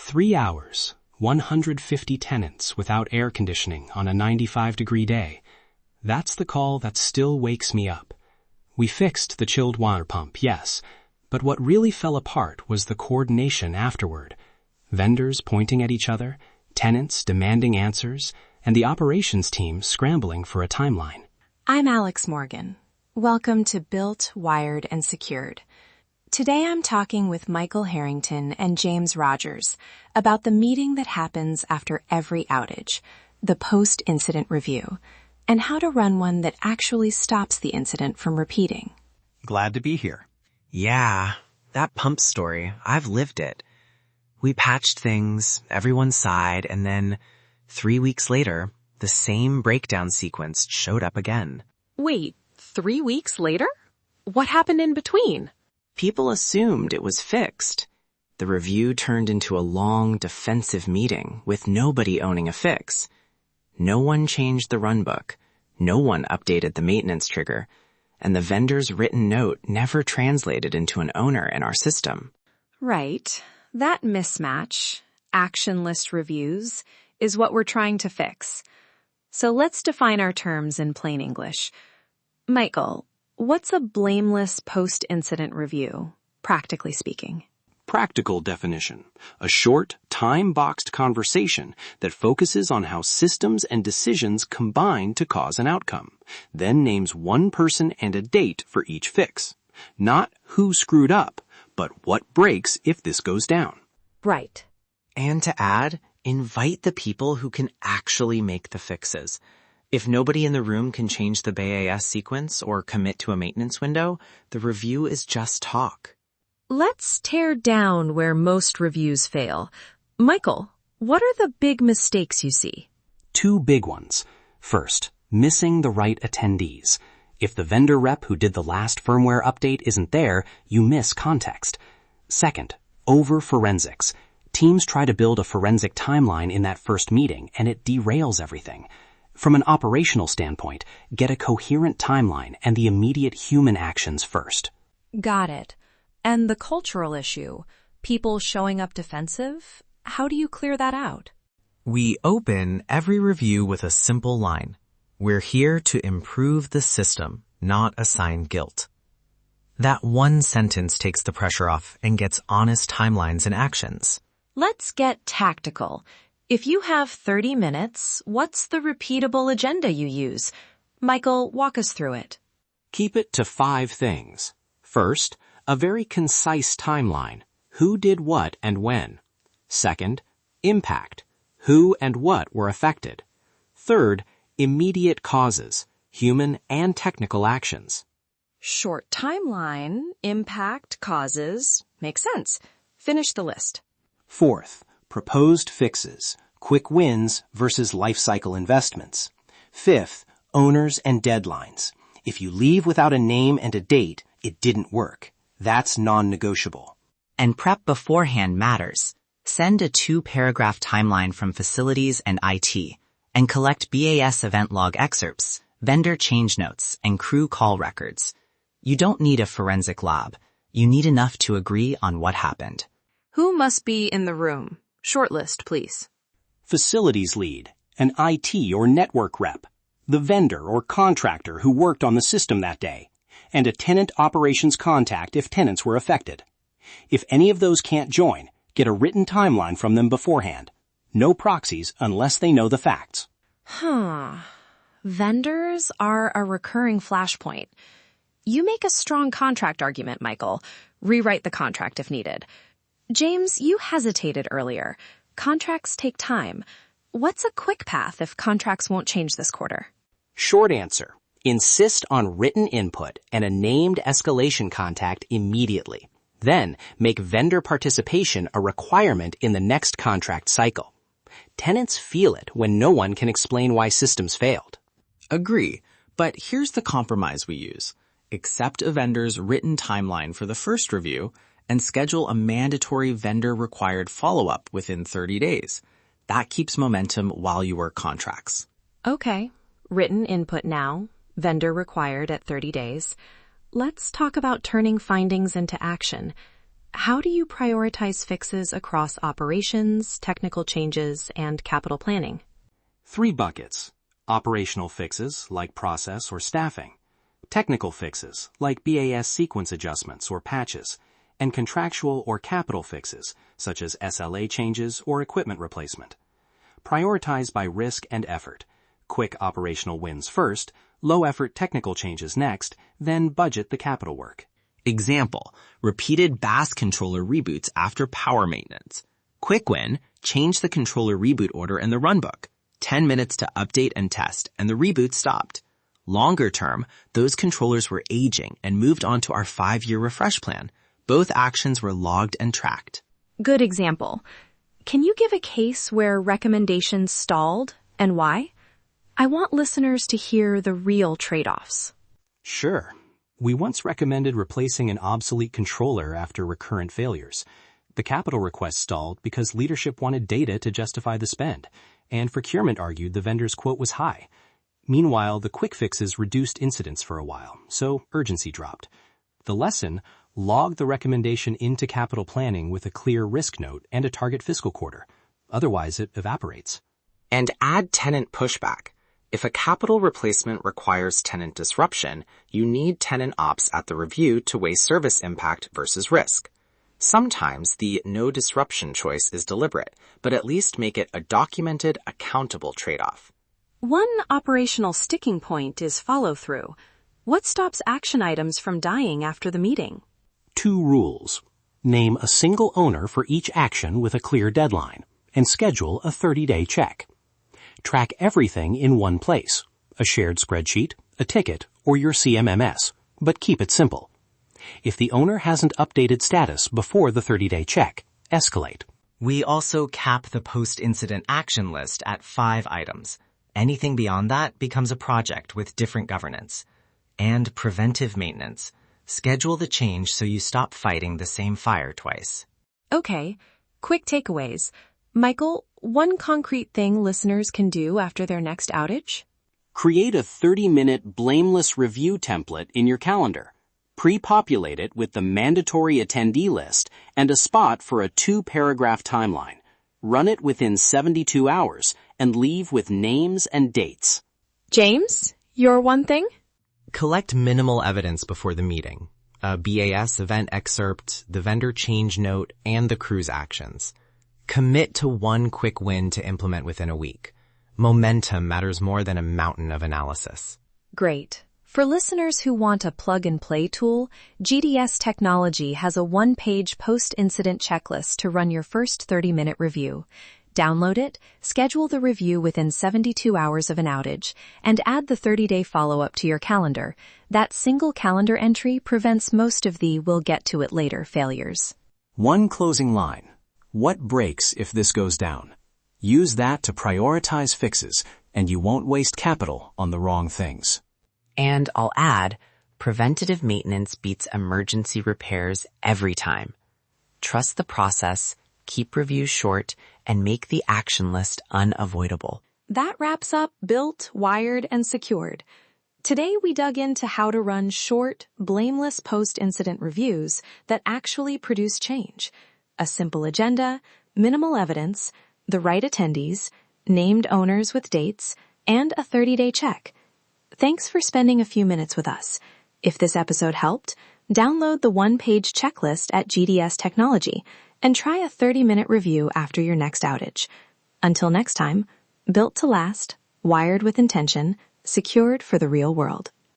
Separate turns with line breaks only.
3 hours, 150 tenants without air conditioning on a 95-degree day. That's the call that still wakes me up. We fixed the chilled water pump, yes, but what really fell apart was the coordination afterward. Vendors pointing at each other, tenants demanding answers, and the operations team scrambling for a timeline.
I'm Alex Morgan. Welcome to Built, Wired, and Secured. Today I'm talking with Michael Harrington and James Rogers about the meeting that happens after every outage, the post-incident review, and how to run one that actually stops the incident from repeating.
Glad to be here.
Yeah, that pump story, I've lived it. We patched things, everyone sighed, and then 3 weeks later, the same breakdown sequence showed up again.
Wait, 3 weeks later? What happened in between?
People assumed it was fixed. The review turned into a long defensive meeting with nobody owning a fix. No one changed the runbook. No one updated the maintenance trigger. And the vendor's written note never translated into an owner in our system.
Right. That mismatch, action list reviews, is what we're trying to fix. So let's define our terms in plain English. Michael, what's a blameless post-incident review, practically speaking?
Practical definition: a short, time-boxed conversation that focuses on how systems and decisions combine to cause an outcome, then names one person and a date for each fix. Not who screwed up, but what breaks if this goes down.
Right.
And to add, invite the people who can actually make the fixes. If nobody in the room can change the BAS sequence or commit to a maintenance window, the review is just talk.
Let's tear down where most reviews fail. Michael, what are the big mistakes you see?
2 big ones. First, missing the right attendees. If the vendor rep who did the last firmware update isn't there, you miss context. Second, over-forensics. Teams try to build a forensic timeline in that first meeting, and it derails everything. From an operational standpoint, get a coherent timeline and the immediate human actions first.
Got it. And the cultural issue, people showing up defensive, how do you clear that out?
We open every review with a simple line. We're here to improve the system, not assign guilt. That one sentence takes the pressure off and gets honest timelines and actions.
Let's get tactical. If you have 30 minutes, what's the repeatable agenda you use? Michael, walk us through it.
Keep it to 5 things. First, a very concise timeline. Who did what and when? Second, impact. Who and what were affected? Third, immediate causes, human and technical actions.
Short timeline, impact, causes. Makes sense. Finish the list.
Fourth, proposed fixes, quick wins versus life cycle investments. Fifth, owners and deadlines. If you leave without a name and a date, it didn't work. That's non-negotiable.
And prep beforehand matters. Send a 2-paragraph timeline from facilities and IT, and collect BAS event log excerpts, vendor change notes, and crew call records. You don't need a forensic lab. You need enough to agree on what happened.
Who must be in the room? Short list, please.
Facilities lead, an IT or network rep, the vendor or contractor who worked on the system that day, and a tenant operations contact if tenants were affected. If any of those can't join, get a written timeline from them beforehand. No proxies unless they know the facts.
Vendors are a recurring flashpoint. You make a strong contract argument, Michael. Rewrite the contract if needed. James, you hesitated earlier. Contracts take time. What's a quick path if contracts won't change this quarter?
Short answer: insist on written input and a named escalation contact immediately. Then make vendor participation a requirement in the next contract cycle. Tenants feel it when no one can explain why systems failed.
Agree, but here's the compromise we use. Accept a vendor's written timeline for the first review and schedule a mandatory vendor-required follow-up within 30 days. That keeps momentum while you work contracts.
Okay. Written input now. Vendor required at 30 days. Let's talk about turning findings into action.
how do you prioritize fixes across operations, technical changes, and capital planning?
3 buckets: operational fixes, like process or staffing; technical fixes, like BAS sequence adjustments or patches; and contractual or capital fixes, such as SLA changes or equipment replacement. Prioritize by risk and effort. Quick operational wins first, low-effort technical changes next, then budget the capital work.
Example, repeated BAS controller reboots after power maintenance. Quick win, change the controller reboot order in the runbook. 10 minutes to update and test, and the reboot stopped. Longer term, those controllers were aging and moved on to our 5-year refresh plan. Both actions were logged and tracked.
Good example. Can you give a case where recommendations stalled and why? I want listeners to hear the real trade-offs.
Sure. We once recommended replacing an obsolete controller after recurrent failures. The capital request stalled because leadership wanted data to justify the spend, and procurement argued the vendor's quote was high. Meanwhile, the quick fixes reduced incidents for a while, so urgency dropped. The lesson: log the recommendation into capital planning with a clear risk note and a target fiscal quarter. Otherwise, it evaporates.
And add tenant pushback. If a capital replacement requires tenant disruption, you need tenant ops at the review to weigh service impact versus risk. Sometimes the no disruption choice is deliberate, but at least make it a documented, accountable trade-off.
One operational sticking point is follow-through. What stops action items from dying after the meeting?
2 rules. Name a single owner for each action with a clear deadline, and schedule a 30-day check. Track everything in one place: a shared spreadsheet, a ticket, or your CMMS, but keep it simple. If the owner hasn't updated status before the 30-day check, escalate.
We also cap the post-incident action list at 5 items. Anything beyond that becomes a project with different governance. And preventive maintenance. Schedule the change so you stop fighting the same fire twice.
Okay, quick takeaways. Michael, one concrete thing listeners can do after their next outage?
Create a 30-minute Blameless review template in your calendar. Pre-populate it with the mandatory attendee list and a spot for a 2-paragraph timeline. Run it within 72 hours and leave with names and dates.
James, your one thing?
Collect minimal evidence before the meeting. A BAS event excerpt, the vendor change note, and the crew's actions. Commit to one quick win to implement within a week. Momentum matters more than a mountain of analysis.
Great. For listeners who want a plug-and-play tool, GDS Technology has a 1-page post-incident checklist to run your first 30-minute review. Download it, schedule the review within 72 hours of an outage, and add the 30-day follow-up to your calendar. That single calendar entry prevents most of the "we'll get to it later" failures.
One closing line: what breaks if this goes down? Use that to prioritize fixes, and you won't waste capital on the wrong things.
And I'll add, preventative maintenance beats emergency repairs every time. Trust the process, keep reviews short, and make the action list unavoidable.
That wraps up Built, Wired, and Secured. Today we dug into how to run short, blameless post-incident reviews that actually produce change. A simple agenda, minimal evidence, the right attendees, named owners with dates, and a 30-day check. Thanks for spending a few minutes with us. If this episode helped, download the 1-page checklist at GDS Technology and try a 30-minute review after your next outage. Until next time, built to last, wired with intention, secured for the real world.